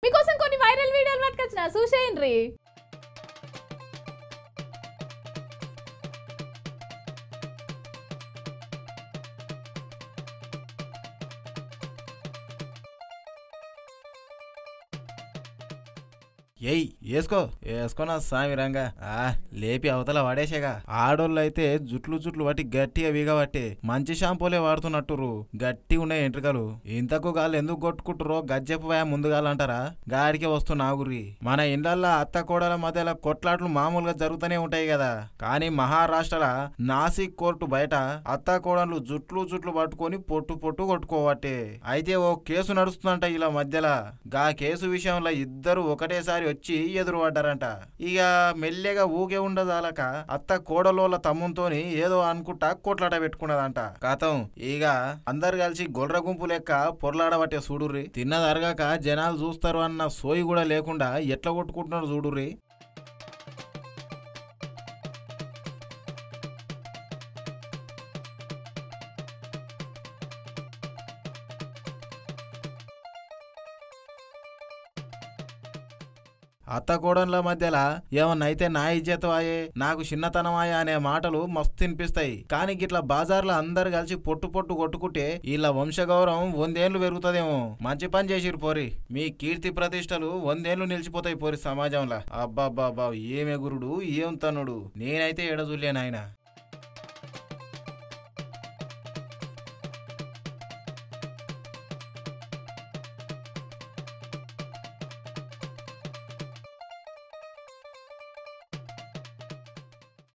మీకోసం కొన్ని వైరల్ వీడియోలు పట్టుకొచ్చిన చూసేయండి. ఏయ్ వేసుకోనా సామిరంగా లేపి అవతల వాడేసేగా. ఆడోళ్ళు అయితే జుట్లు పట్టి గట్టిగా వీగబట్టి మంచి షాంపూలే వాడుతున్నట్టురు. గట్టి ఉన్నాయి ఎంట్రుకలు. ఇంతకు గాళ్ళు ఎందుకు కొట్టుకుంటురో గజ్జెపు ముందుగాలంటారా? గాడికి వస్తున్నాగురి. మన ఇండ్లల్లో అత్త కోడల మధ్యలో కొట్లాట్లు మామూలుగా జరుగుతూనే ఉంటాయి కదా. కానీ మహారాష్ట్రల నాసిక్ కోర్టు బయట అత్త కోడలు జుట్లు పట్టుకొని పొట్టు కొట్టుకోవట్టే. అయితే ఓ కేసు నడుస్తుందంట ఇలా మధ్యలో. గా కేసు విషయంలో ఇద్దరు ఒకటేసారి వచ్చి ఎదురుపడ్డారంట. ఇక మెల్లెగా ఊగే ఉండదాలక అత్త కోడలోళ్ళ తమ్ముతోని ఏదో అనుకుంటా కొట్లాట పెట్టుకున్నదంట. కాతం ఇక అందరు కలిసి గొర్రె గుంపు లెక్క పొరలాడబట్టే చూడుర్రి. తిన్నదరగాక జనాలు చూస్తారు అన్న సోయి కూడా లేకుండా ఎట్లా కొట్టుకుంటున్నారు చూడుర్రి. అత్త కోడన్ల మధ్యలో ఏమన్నైతే నా ఇజ్జతవాయే, నాకు చిన్నతనమాయే అనే మాటలు మస్తు వినిపిస్తాయి. కానీ గిట్లా బాజార్లో అందరు కలిసి పొట్టు కొట్టుకుంటే వీళ్ళ వంశగౌరవం 100 ఏళ్లు పెరుగుతుందేమో. మంచి పని చేసిరు పోరి. మీ కీర్తి ప్రతిష్టలు 100 ఏళ్లు నిలిచిపోతాయి పోరి సమాజంలో. అబ్బాబ్బాబ్బా ఏమెగురుడు ఏం తన్నుడు. నేనైతే ఎడజుల్లేనాయన.